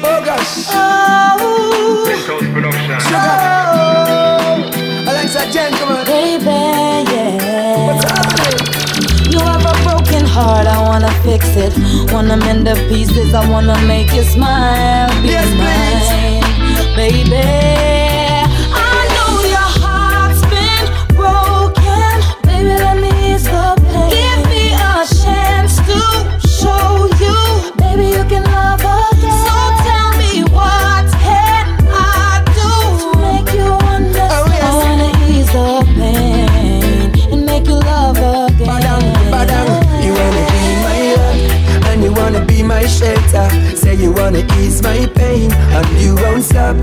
Oh gosh. Penthouse production. Shuga. Alongside gentlemen. Baby, yeah. What's happening? You have a broken heart, I wanna fix it. Wanna mend the pieces, I wanna make you smile. Be Yes, mine, baby. I know your heart's been broken. Baby, let me ease the pain. Give me a chance to show you. Baby, you can love again. So tell me what can I do to make you understand? Oh, yes. I wanna ease the pain and make you love again. You wanna be my rock, and you wanna be my shelter. Say you wanna ease my pain, and you won't stop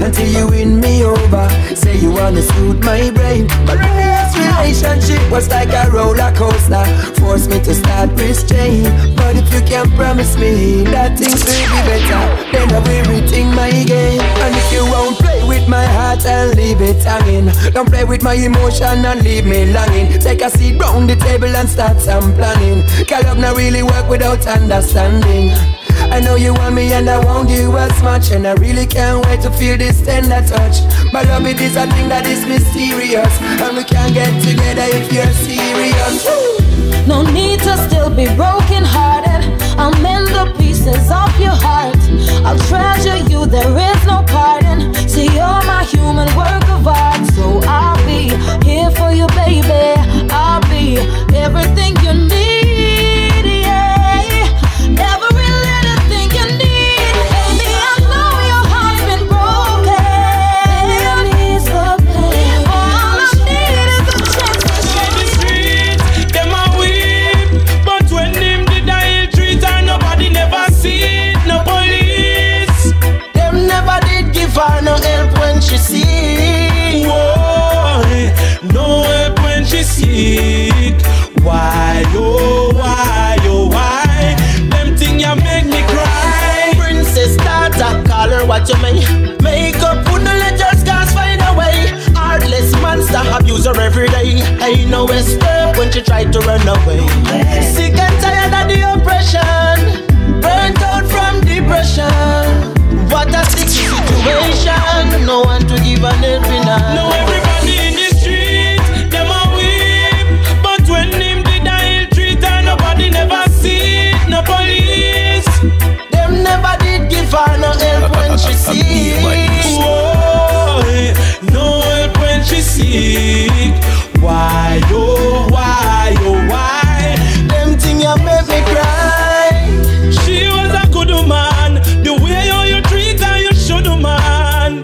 until you win me over. Say you wanna soothe my brain, but this relationship was like a roller coaster. Force me to start restrain, but if you can promise me that things will be better, then I will rethink my game. And if you won't play with my heart and leave it hanging, don't play with my emotion and leave me longing. Take a seat round the table and start some planning. Cause love not really work without understanding. I know you want me and I want you as much, and I really can't wait to feel this tender touch. My love, it is a thing that is mysterious, and we can't get together if you're serious. No need to still be broken hearted. I'll mend the pieces of your heart. I'll treasure you, there is no pardon. See, you're my human work of art. So I'll be here for you, baby. I'll be everything you need, yeah. Every little thing you need. Baby, I know your heart's been broken. Baby, I need the pain. All I need is a chance to In the streets, them a weep, but when them did I treat her, nobody never see it, no police. Them never did give her no help when she sick. Why? No help when she sick. Why, oh, why, oh, why? Them thing ya make me cry. Princess daughter, call her what you may. Make up, put the letters, scars find a way. Heartless monster, abuse her every day. Ain't no escape when she tried to run away. Sick and tired of the oppression, burnt out from depression. What a sticky situation, no one to give an helping hand. Now everybody in the street, them a weep, but when him did I treat her, nobody never see it, no police. Them never did give her no help when she sick. Why? No help when she sick. Why, oh, why, oh, why? Them thing you make me cry. She was a good woman. The way you treat her, you should man.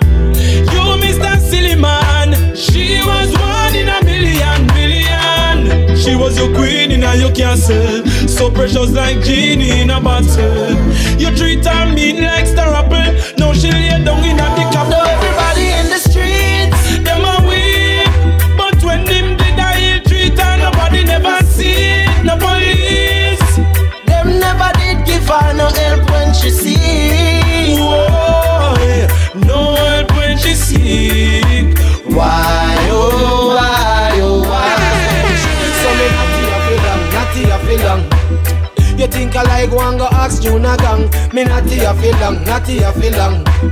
You Mr. Silly Man. She was one in a million, billion. She was your queen in a your castle, so precious like genie in a bottle. You treat her mean like star apple. Now she lay down in a dick up. Now everybody in the streets, Them a weep, but when them did I treat her, nobody never see it, no police. them never did give her no help when she sick. Why? No help when she sick. Why, oh, why, oh, why? So me natty a feel long. You think I like one go ask Juna gang? Me natty a feel long.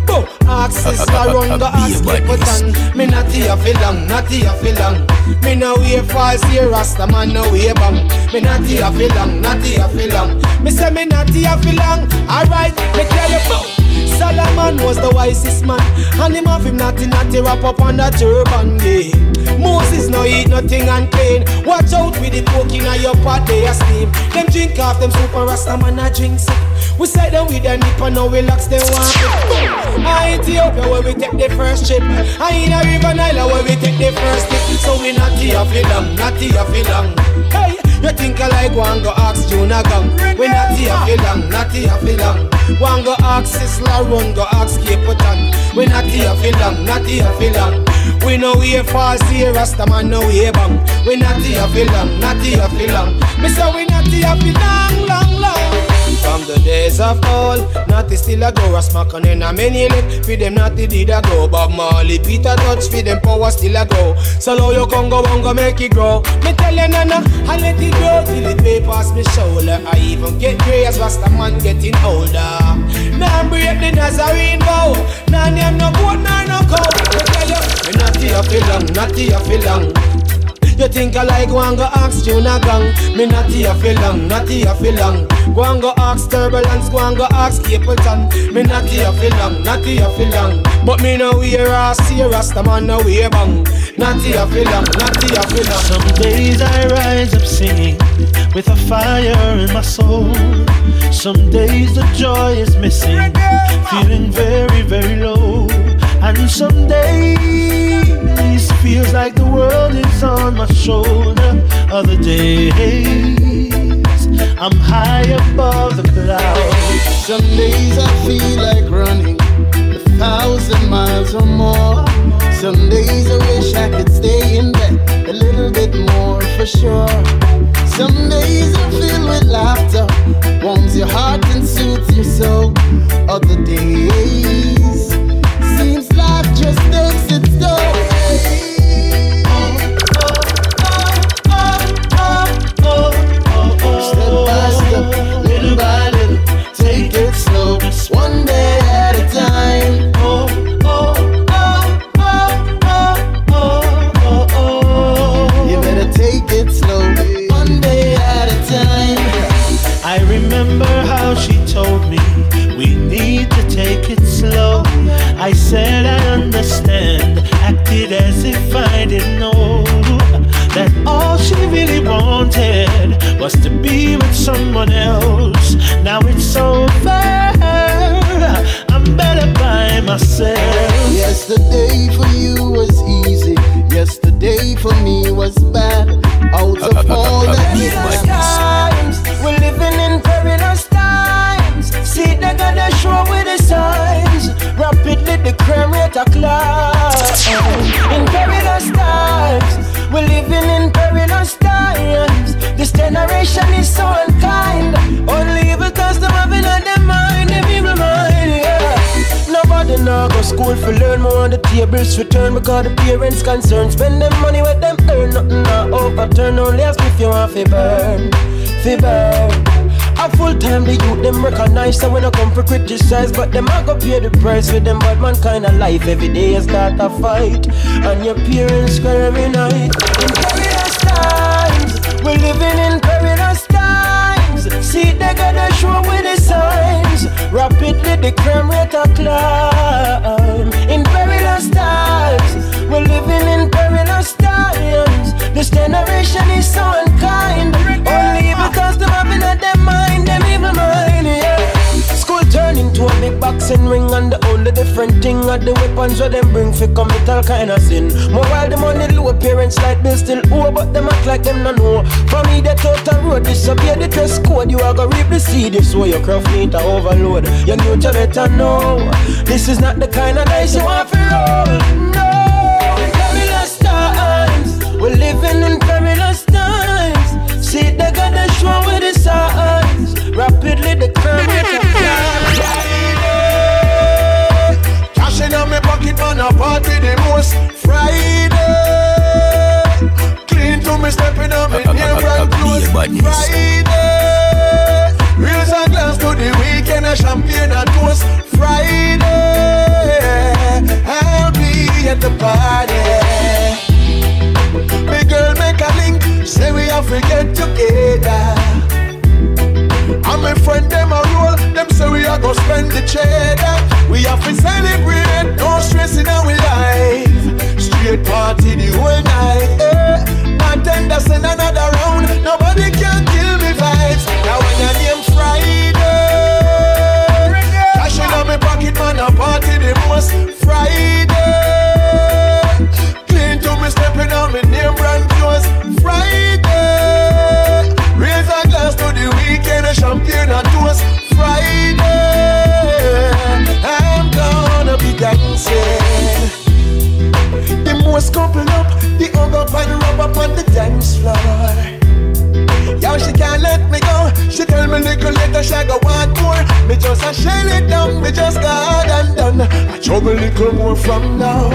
Go ask sister run go ask Kipperton. Me natty a feel long. Me no way false here, Rasta man no way bang. Me natty a feel long. Me say me natty a feel long. Alright, me tell you bout. Solomon was the wisest man, and him have him natty wrap up on that turban, yeah. Moses no eat nothing unclean. Watch out with the pork in your pot, they a steam. Them drink off them soup and Rasta man a drink soup. We side them with a nip and now we locks them one. I Ethiopia where we take the first trip. I in a River Nile where we take the first trip. So we natty a feel long. Hey, you think I like one go ask Juna gang? We natty a feel long. One go ask Sisla run go ask Kipperton. We natty a feel long. We know we false here, Rasta man no way bang. We natty a feel long. Me say we natty a feel long. From the days of old, Natty still a go, a smack on in a many leg. Feed them Natty did a go, Bob Marley, Peter Touch, feed them power still a go. So low you can go, make it grow. Me tell you nana, I let it grow till it way past me shoulder. I even get grey as Rasta man getting older. Now I'm break the Nazarene vow. Now name no goat, nor no cow. Me natty a feel long, natty a feel long. You think I like go and go ask Juna gang? Me natty a feel long, natty a feel long. Go and go ask Turbulence, go and go ask Capleton. Me natty a feel long, natty a feel long. But me no wear a see Rasta man no wear bang. Natty a feel long, natty a feel long. Some days I rise up singing with a fire in my soul. Some days the joy is missing, feeling very, very low. And some days feels like the world is on my shoulder. Other days I'm high above the clouds. Some days I feel like running 1,000 miles or more. Some days I wish I could stay in bed a little bit more for sure. Some days I'm filled with laughter, warms your heart and soothes your soul. Other days seems life just takes its toll. Step by step, little by little, take it slow, just one day at a time. You better take it slow, one day at a time. I remember how she told me we need to take it slow. I said I understand, acted as if I didn't know that all she really wanted was to be with someone else. Now it's over, I'm better by myself. Yesterday for you was easy, yesterday for me was bad. Out of all the perilous times, we're living in perilous times. See they gonna show with the signs. Rapidly the crime rate a climb. In perilous times, we're living in perilous times. This generation is so unkind. Only because them having on their mind, them evil mind, yeah. Nobody now go school for learn more on the tables return because the parents concerned. Spend them money with them earn nothing now overturn. Only ask if you want to burn, fi burn. A full time the youth them recognize. So when I come for criticize, but them I go pay the price with them bad man kind of life. Every day you start a fight, and your parents cry every night. In perilous times, we're living in perilous times. See they gotta show with the signs. Rapidly the crime rate a climb. In perilous times, we're living in perilous times. This generation is so unkind. Only because them having at their mind, them evil mind, yeah. School turn into a big boxing ring, and the only different thing are the weapons where them bring for commit all kind of sin. More while the money low, parents like bills still owe, but them act like them no know. For me the total road, disobey the dress code. You are gonna reap the seed, this way your craft need to overload. You know you better know, this is not the kind of dice you want to roll. No, in perilous times, we're living in perilous times. See they gotta show with the signs. Rapidly the crime rate a climb. Cash in on my pocket, man, I party the most. Friday, clean to me, stepping on me near brand clothes. Friday, reels and glass to the weekend, a champagne and toast. Friday, I'll be at the party. Big girl make a link, say we have to get together. And my friend them a roll, them say we are gonna spend the cheddar. We have to celebrate, no stress in our life. Straight party the whole night, eh. Bartender send another round, nobody can kill me vibes. Now when your name Friday, cash in on my pocket, man, I party the most. Friday, clean to me, stepping on me name brand clothes. Friday, raise a glass to the weekend, a champagne and toast. Friday, I'm gonna be dancing. The most couple up, the hug up and rub up on the dance floor. Yo, she can't let me go. She tell me little later she go want more. Me just a shell it down, me just got and done. I trouble little more from now.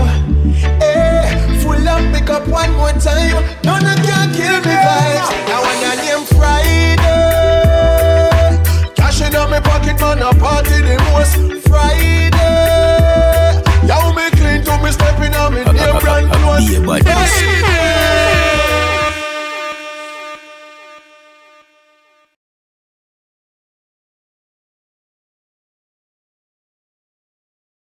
Hey, full up, pick up one more time. None of can kill me vibes. Now when your name Friday, a party the most Friday. Yo, me clean to me stepping on me near